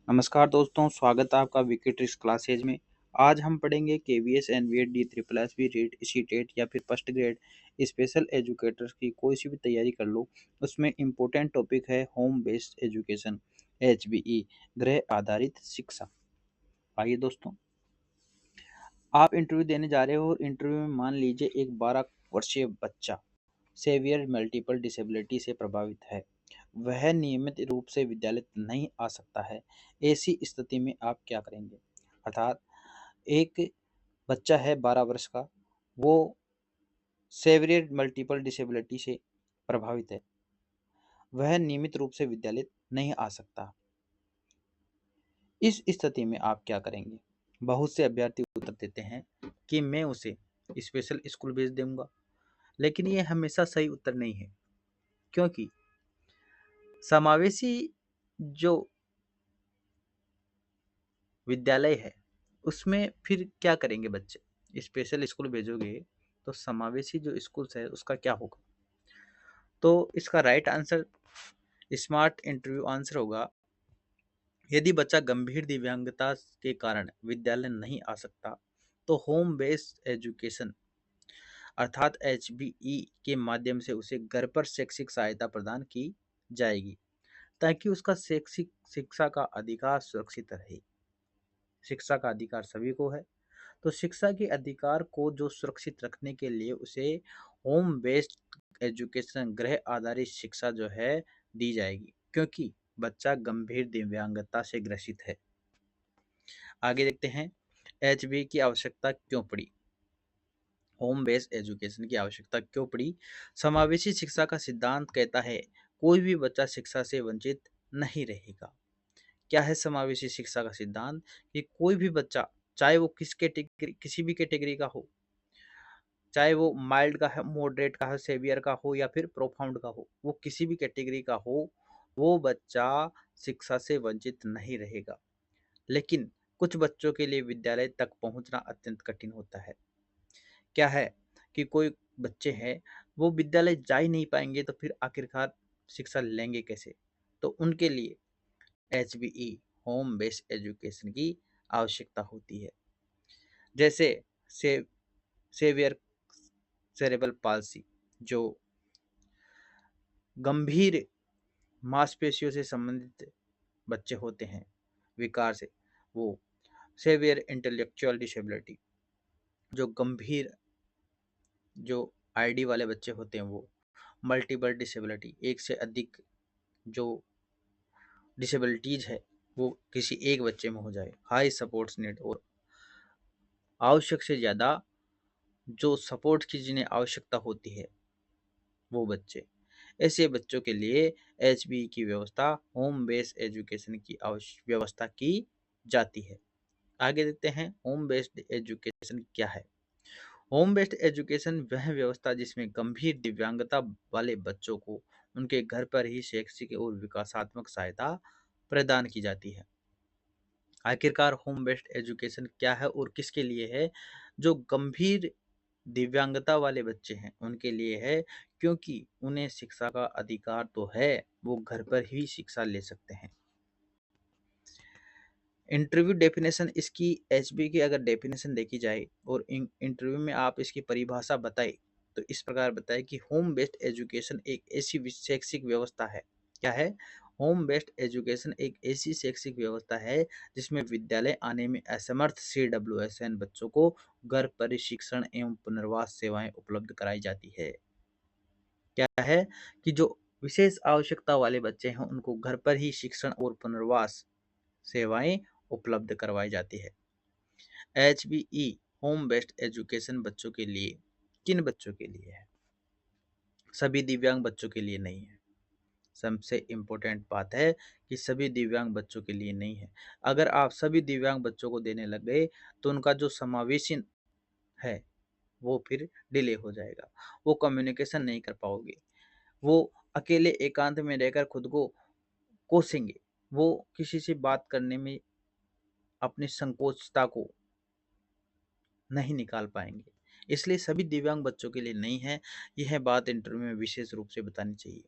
नमस्कार दोस्तों, स्वागत है आपका विकी ट्रिक्स क्लासेज में। आज हम पढ़ेंगे केवीएस एनवीएट डी ट्रिपल एस बी रेट इसी टेट या फिर फर्स्ट ग्रेड स्पेशल एजुकेटर्स की कोई सी भी तैयारी कर लो। उसमें इम्पोर्टेंट टॉपिक है होम बेस्ड एजुकेशन HBE गृह आधारित शिक्षा। आइए दोस्तों, आप इंटरव्यू देने जा रहे हो और इंटरव्यू में मान लीजिए एक 12 वर्षीय बच्चा सेवियर मल्टीपल डिसेबिलिटी से प्रभावित है। वह नियमित रूप से विद्यालय नहीं आ सकता है। ऐसी स्थिति में आप क्या करेंगे? अर्थात एक बच्चा है 12 वर्ष का, वो सेवियर मल्टीपल डिसेबिलिटी से प्रभावित है। वह नियमित रूप से विद्यालय नहीं आ सकता। इस स्थिति में आप क्या करेंगे? बहुत से अभ्यर्थी उत्तर देते हैं कि मैं उसे स्पेशल स्कूल भेज दूंगा, लेकिन ये हमेशा सही उत्तर नहीं है, क्योंकि समावेशी जो विद्यालय है उसमें फिर क्या करेंगे बच्चे? स्पेशल स्कूल भेजोगे तो समावेशी जो स्कूल्स है उसका क्या होगा? तो इसका right answer, smart interview answer होगा, यदि बच्चा गंभीर दिव्यांगता के कारण विद्यालय नहीं आ सकता तो होम बेस्ड एजुकेशन अर्थात HBE के माध्यम से उसे घर पर शैक्षिक सहायता प्रदान की जाएगी, ताकि उसका शैक्षिक शिक्षा का अधिकार सुरक्षित रहे। शिक्षा का अधिकार सभी को है, तो शिक्षा के अधिकार को जो सुरक्षित रखने के लिए उसे होम बेस्ड एजुकेशन गृह आधारित शिक्षा जो है दी जाएगी, क्योंकि बच्चा गंभीर दिव्यांगता से ग्रसित है। आगे देखते हैं, HB की आवश्यकता क्यों पड़ी? होम बेस्ड एजुकेशन की आवश्यकता क्यों पड़ी? समावेशी शिक्षा का सिद्धांत कहता है कोई भी बच्चा शिक्षा से वंचित नहीं रहेगा। क्या है समावेशी शिक्षा का सिद्धांत? कि कोई भी बच्चा, चाहे वो किसी भी कैटेगरी का हो, चाहे वो माइल्ड का है, मॉडरेट का है, सेवियर का हो या फिर प्रोफाउंड का हो, वो किसी भी कैटेगरी का हो, वो बच्चा शिक्षा से वंचित नहीं रहेगा। लेकिन कुछ बच्चों के लिए विद्यालय तक पहुंचना अत्यंत कठिन होता है। क्या है कि कोई बच्चे हैं, वो विद्यालय जा ही नहीं पाएंगे, तो फिर आखिरकार शिक्षा लेंगे कैसे? तो उनके लिए HBE होम बेस्ड एजुकेशन की आवश्यकता होती है। जैसे से सेवियर सेरेबल पाल्सी, जो गंभीर मांसपेशियों से संबंधित बच्चे होते हैं विकार से, वो सेवियर इंटेलेक्चुअल डिसेबिलिटी, जो गंभीर जो ID वाले बच्चे होते हैं, वो मल्टीपल डिसेबिलिटी, एक से अधिक जो डिसेबिलिटीज है वो किसी एक बच्चे में हो जाए, हाई सपोर्ट्स नीड और आवश्यक से ज़्यादा जो सपोर्ट की जिन्हें आवश्यकता होती है वो बच्चे, ऐसे बच्चों के लिए HBE की व्यवस्था होम बेस्ड एजुकेशन की व्यवस्था की जाती है। आगे देखते हैं, होम बेस्ड एजुकेशन क्या है? होम बेस्ड एजुकेशन वह व्यवस्था जिसमें गंभीर दिव्यांगता वाले बच्चों को उनके घर पर ही शैक्षिक और विकासात्मक सहायता प्रदान की जाती है। आखिरकार होम बेस्ड एजुकेशन क्या है और किसके लिए है? जो गंभीर दिव्यांगता वाले बच्चे हैं उनके लिए है, क्योंकि उन्हें शिक्षा का अधिकार तो है, वो घर पर ही शिक्षा ले सकते हैं। इंटरव्यू डेफिनेशन इसकी, HB की अगर डेफिनेशन देखी जाए और इंटरव्यू में आप इसकी परिभाषा बताए तो इस प्रकार बताए कि होम बेस्ड एजुकेशन एक ऐसी शैक्षिक व्यवस्था है। क्या है? होम बेस्ड एजुकेशन एक ऐसी शैक्षिक व्यवस्था है जिसमें विद्यालय आने में असमर्थ CWSN बच्चों को घर पर शिक्षण एवं पुनर्वास सेवाएं उपलब्ध कराई जाती है। क्या है कि जो विशेष आवश्यकता वाले बच्चे हैं उनको घर पर ही शिक्षण और पुनर्वास सेवाएं उपलब्ध करवाई जाती है। HBE होम बेस्ड एजुकेशन बच्चों के लिए, किन बच्चों के लिए है? सभी दिव्यांग बच्चों के लिए नहीं है। सबसे इम्पोर्टेंट बात है कि सभी दिव्यांग बच्चों के लिए नहीं है। अगर आप सभी दिव्यांग बच्चों को देने लग गए तो उनका जो समावेशन है वो फिर डिले हो जाएगा। वो कम्युनिकेशन नहीं कर पाओगे, वो अकेले एकांत में रहकर खुद को कोसेंगे, वो किसी से बात करने में अपनी संकोचता को नहीं निकाल पाएंगे। इसलिए सभी दिव्यांग बच्चों के लिए नहीं है। यह बात इंटरव्यू में विशेष रूप से बतानी चाहिए।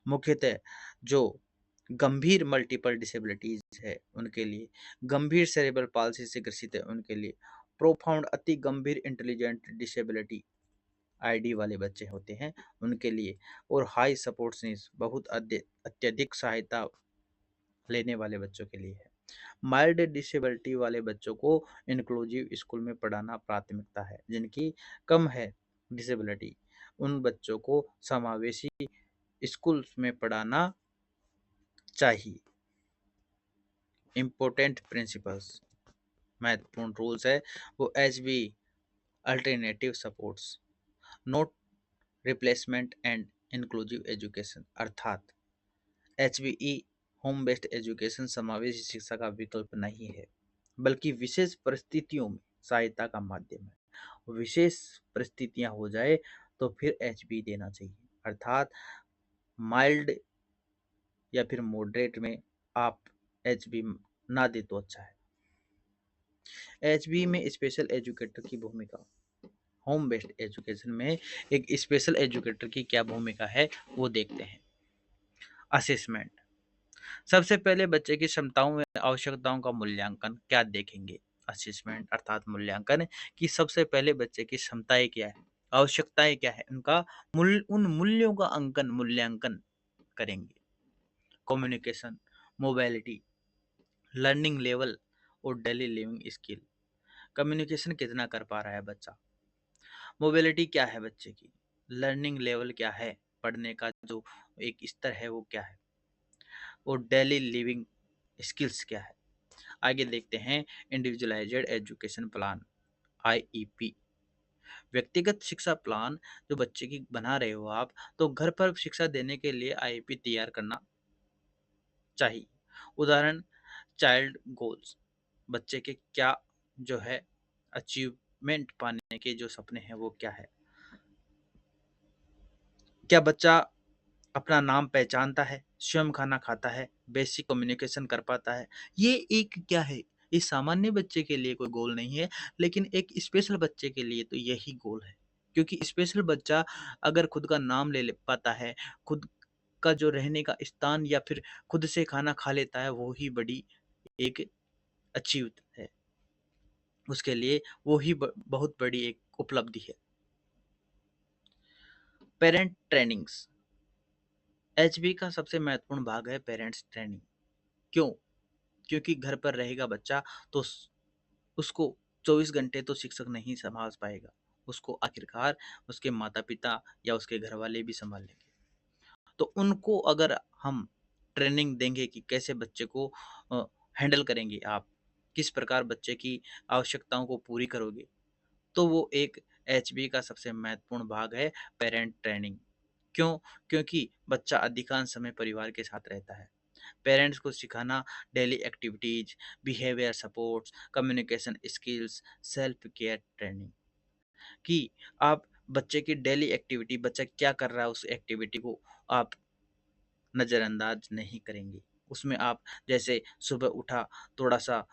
मुख्यतः जो गंभीर मल्टीपल डिसेबिलिटीज है उनके लिए, गंभीर सेरेब्रल पाल्सी से ग्रसित है उनके लिए, प्रोफाउंड अति गंभीर इंटेलिजेंट डिसेबिलिटी आईडी वाले बच्चे होते हैं उनके लिए, और हाई सपोर्ट नीड्स बहुत अत्यधिक सहायता लेने वाले बच्चों के लिए है। माइल्ड डिसेबिलिटी वाले बच्चों को इंक्लूसिव स्कूल में पढ़ाना प्राथमिकता है। जिनकी कम है डिसेबिलिटी, उन बच्चों को समावेशी स्कूल में पढ़ाना चाहिए। इम्पोर्टेंट प्रिंसिपल्स, महत्वपूर्ण रूल्स है वो H B alternative supports, not replacement and inclusive education, अर्थात H B E home based education समावेशी शिक्षा का विकल्प नहीं है, बल्कि विशेष परिस्थितियों में सहायता का माध्यम है। विशेष परिस्थितियां हो जाए तो फिर एच बी देना चाहिए, अर्थात माइल्ड या फिर मॉडरेट में आप एच बी ना दे तो अच्छा है। एच बी में स्पेशल एजुकेटर की भूमिका, होम बेस्ड एजुकेशन में एक स्पेशल एजुकेटर की क्या भूमिका है वो देखते हैं। असेसमेंट, सबसे पहले बच्चे की क्षमताओं में आवश्यकताओं का मूल्यांकन क्या देखेंगे। असेसमेंट अर्थात मूल्यांकन कि सबसे पहले बच्चे की क्षमताएं क्या है, आवश्यकताएं क्या है, उनका उन मूल्यों का अंकन मूल्यांकन करेंगे। कम्युनिकेशन, मोबिलिटी, लर्निंग लेवल और डेली लिविंग स्किल, कम्युनिकेशन कितना कर पा रहा है बच्चा, मोबिलिटी क्या है बच्चे की, लर्निंग लेवल क्या है, पढ़ने का जो एक स्तर है वो क्या है, और डेली लिविंग स्किल्स क्या है। आगे देखते हैं इंडिविजुअलाइज्ड एजुकेशन प्लान, आईईपी, व्यक्तिगत शिक्षा प्लान जो बच्चे की बना रहे हो आप, तो घर पर शिक्षा देने के लिए आईईपी तैयार करना चाहिए। उदाहरण, चाइल्ड गोल्स, बच्चे के क्या जो है अचीवमेंट पाने के जो सपने हैं वो क्या है, क्या बच्चा अपना नाम पहचानता है, स्वयं खाना खाता है, बेसिक कम्युनिकेशन कर पाता है। ये एक क्या है, ये सामान्य बच्चे के लिए कोई गोल नहीं है, लेकिन एक स्पेशल बच्चे के लिए तो यही गोल है। क्योंकि स्पेशल बच्चा अगर खुद का नाम ले पाता है, खुद का जो रहने का स्थान या फिर खुद से खाना खा लेता है, वो ही बड़ी एक अचीव है उसके लिए, वो ही बहुत बड़ी एक उपलब्धि है। पेरेंट ट्रेनिंग्स, एचबी का सबसे महत्वपूर्ण भाग है पेरेंट्स ट्रेनिंग। क्यों? क्योंकि घर पर रहेगा बच्चा तो उसको 24 घंटे तो शिक्षक नहीं संभाल पाएगा, उसको आखिरकार उसके माता पिता या उसके घर वाले भी संभाल लेंगे। तो उनको अगर हम ट्रेनिंग देंगे कि कैसे बच्चे को हैंडल करेंगे आप, किस प्रकार बच्चे की आवश्यकताओं को पूरी करोगे, तो वो एक एचबी का सबसे महत्वपूर्ण भाग है पेरेंट ट्रेनिंग। क्यों? क्योंकि बच्चा अधिकांश समय परिवार के साथ रहता है। पेरेंट्स को सिखाना daily activities, behaviour supports, communication skills, self care training, कि आप बच्चे की डेली एक्टिविटी, बच्चा क्या कर रहा है उस एक्टिविटी को आप नज़रअंदाज नहीं करेंगे। उसमें आप जैसे सुबह उठा थोड़ा सा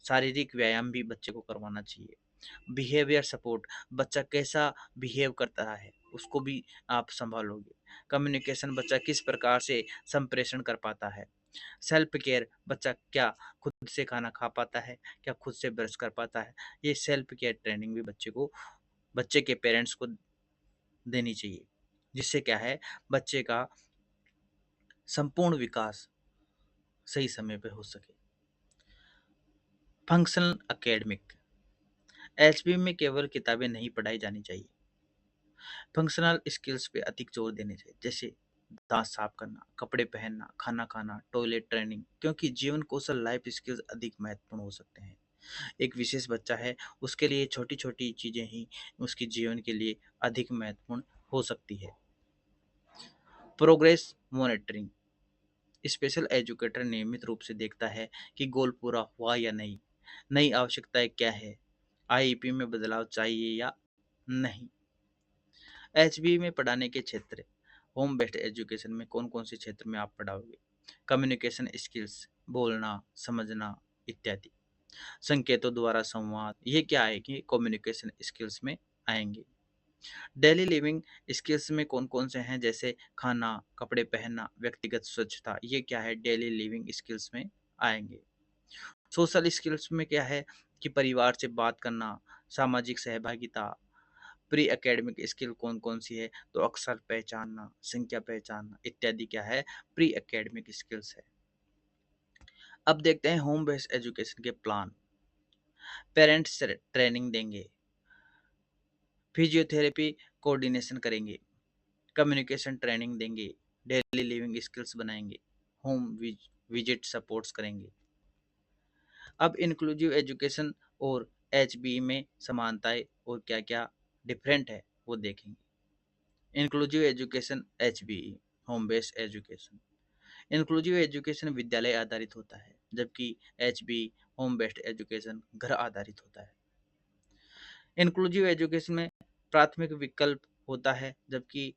शारीरिक व्यायाम भी बच्चे को करवाना चाहिए। बिहेवियर सपोर्ट, बच्चा कैसा बिहेव करता है उसको भी आप संभालोगे। कम्युनिकेशन, बच्चा किस प्रकार से संप्रेषण कर पाता है। सेल्फ केयर, बच्चा क्या खुद से खाना खा पाता है, क्या खुद से ब्रश कर पाता है। ये सेल्फ केयर ट्रेनिंग भी बच्चे को, बच्चे के पेरेंट्स को देनी चाहिए, जिससे क्या है बच्चे का संपूर्ण विकास सही समय पे हो सके। फंक्शनल एकेडमिक, एचबी में केवल किताबें नहीं पढ़ाई जानी चाहिए, फंक्शनल स्किल्स पे अधिक जोर देने चाहिए, जैसे दांत साफ करना, कपड़े पहनना, खाना खाना, टॉयलेट ट्रेनिंग, क्योंकि जीवन कौशल लाइफ स्किल्स अधिक महत्वपूर्ण हो सकते हैं। एक विशेष बच्चा है, उसके लिए छोटी छोटी चीज़ें ही उसके जीवन के लिए अधिक महत्वपूर्ण हो सकती है। प्रोग्रेस मॉनिटरिंग, स्पेशल एजुकेटर नियमित रूप से देखता है कि गोल पूरा हुआ या नहीं, नई आवश्यकताएं क्या है, आईईपी में बदलाव चाहिए या नहीं। एचबी में पढ़ाने के क्षेत्र, होम बेस्ड एजुकेशन में कौन कौन से क्षेत्र में आप पढ़ाओगे। कम्युनिकेशन स्किल्स, बोलना समझना इत्यादि, संकेतों द्वारा संवाद, ये क्या है कि कम्युनिकेशन स्किल्स में आएंगे। डेली लिविंग स्किल्स में कौन-कौन से हैं, जैसे खाना, कपड़े पहनना, व्यक्तिगत स्वच्छता, ये क्या है डेली लिविंग स्किल्स में आएँगे। सोशल स्किल्स में क्या है कि परिवार से बात करना, सामाजिक सहभागिता, प्री एकेडमिक स्किल कौन-कौन सी है, तो अक्षर पहचानना, संख्या पहचानना इत्यादि क्या है प्री एकेडमिक स्किल्स है। अब देखते हैं होम बेस्ड एजुकेशन के प्लान। पेरेंट्स ट्रेनिंग देंगे, फिजियोथेरेपी कोऑर्डिनेशन करेंगे, कम्युनिकेशन ट्रेनिंग देंगे, डेली लिविंग स्किल्स बनाएंगे, होम विजिट सपोर्ट्स करेंगे। अब इंक्लूसिव एजुकेशन और एचबी में समानताएं और क्या-क्या डिफरेंट है वो देखेंगे। Inclusive education HBE home based education. Inclusive education विद्यालय आधारित होता है, जबकि एचबी होम बेस्ड एजुकेशन घर आधारित होता है। इंक्लूसिव एजुकेशन में प्राथमिक विकल्प होता है, जबकि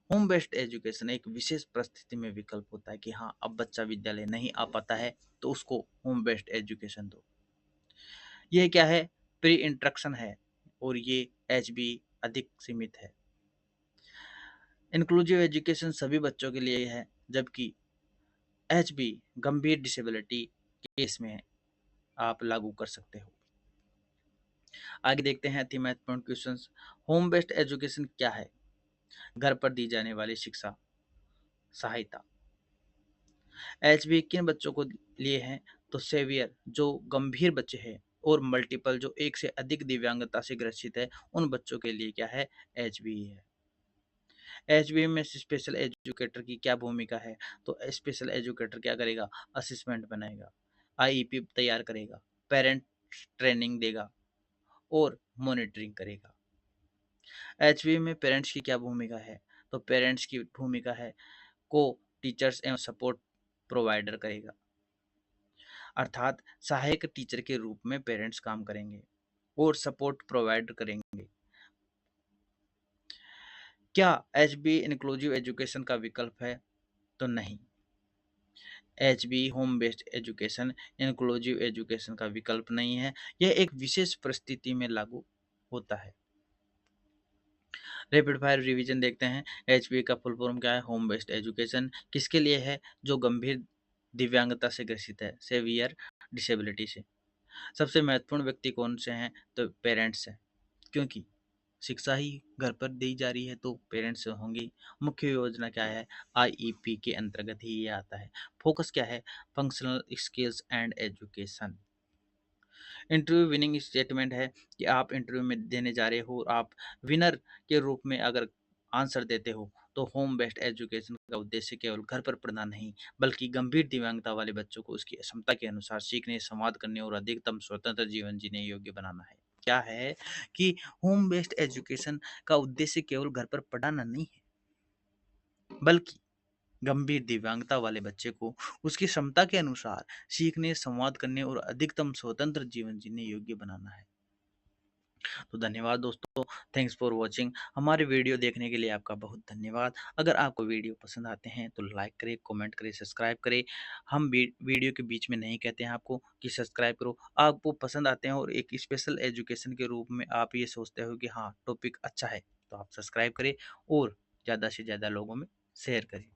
होम बेस्ड एजुकेशन एक विशेष परिस्थिति में विकल्प होता है कि हाँ अब बच्चा विद्यालय नहीं आ पाता है तो उसको होम बेस्ड एजुकेशन दो। ये क्या है प्री इंस्ट्रक्शन है और ये एचबी अधिक सीमित है। इंक्लूसिव एजुकेशन सभी बच्चों के लिए है, जबकि एचबी गंभीर डिसेबिलिटी केस में आप लागू कर सकते हो। आगे देखते हैं अति महत्वपूर्ण क्वेश्चंस। होम बेस्ड एजुकेशन क्या है? घर पर दी जाने वाली शिक्षा सहायता। एचबी किन बच्चों को लिए हैं? तो सेवियर जो गंभीर बच्चे हैं और मल्टीपल जो एक से अधिक दिव्यांगता से ग्रसित है उन बच्चों के लिए क्या है एचबी है। एचबी में स्पेशल एजुकेटर की क्या भूमिका है? तो स्पेशल एजुकेटर क्या करेगा? असेसमेंट बनाएगा, आईईपी तैयार करेगा, पेरेंट ट्रेनिंग देगा और मॉनिटरिंग करेगा। एचबी में पेरेंट्स की क्या भूमिका है? तो पेरेंट्स की भूमिका है को टीचर्स एवं सपोर्ट प्रोवाइडर करेगा, अर्थात सहायक टीचर के रूप में पेरेंट्स काम करेंगे और सपोर्ट प्रोवाइड करेंगे। क्या एचबी इंक्लूसिव एजुकेशन का विकल्प है? तो नहीं। HB home based education inclusive education का विकल्प नहीं है, यह एक विशेष परिस्थिति में लागू होता है। रैपिड फायर रिवीजन देखते हैं। एचबी का फुल फॉर्म क्या है? होम बेस्ड एजुकेशन किसके लिए है? जो गंभीर दिव्यांगता से ग्रसित है, सेवियर डिसेबिलिटी से। सबसे महत्वपूर्ण व्यक्ति कौन से हैं? तो पेरेंट्स हैं, क्योंकि शिक्षा ही घर पर दी जा रही है तो पेरेंट्स होंगे। मुख्य योजना क्या है? आईईपी के अंतर्गत ही ये आता है। फोकस क्या है? Functional skills and education. Interview winning statement है कि आप इंटरव्यू में देने जा रहे हो और आप विनर के रूप में अगर आंसर देते हो तो होम बेस्ड एजुकेशन का उद्देश्य केवल घर पर पढ़ना नहीं, बल्कि गंभीर दिव्यांगता वाले बच्चों को उसकी क्षमता के अनुसार सीखने, संवाद करने और अधिकतम स्वतंत्र जीवन जीने योग्य बनाना है। क्या है कि होम बेस्ड एजुकेशन का उद्देश्य केवल घर पर पढ़ाना नहीं है, बल्कि गंभीर दिव्यांगता वाले बच्चे को उसकी क्षमता के अनुसार सीखने, संवाद करने और अधिकतम स्वतंत्र जीवन जीने योग्य बनाना है। तो धन्यवाद दोस्तों, थैंक्स फॉर वॉचिंग। हमारे वीडियो देखने के लिए आपका बहुत धन्यवाद। अगर आपको वीडियो पसंद आते हैं तो लाइक करें, कमेंट करें, सब्सक्राइब करें। हम वीडियो के बीच में नहीं कहते हैं आपको कि सब्सक्राइब करो, आपको पसंद आते हैं और एक स्पेशल एजुकेशन के रूप में आप ये सोचते हो कि हाँ टॉपिक अच्छा है, तो आप सब्सक्राइब करें और ज़्यादा से ज़्यादा लोगों में शेयर करें।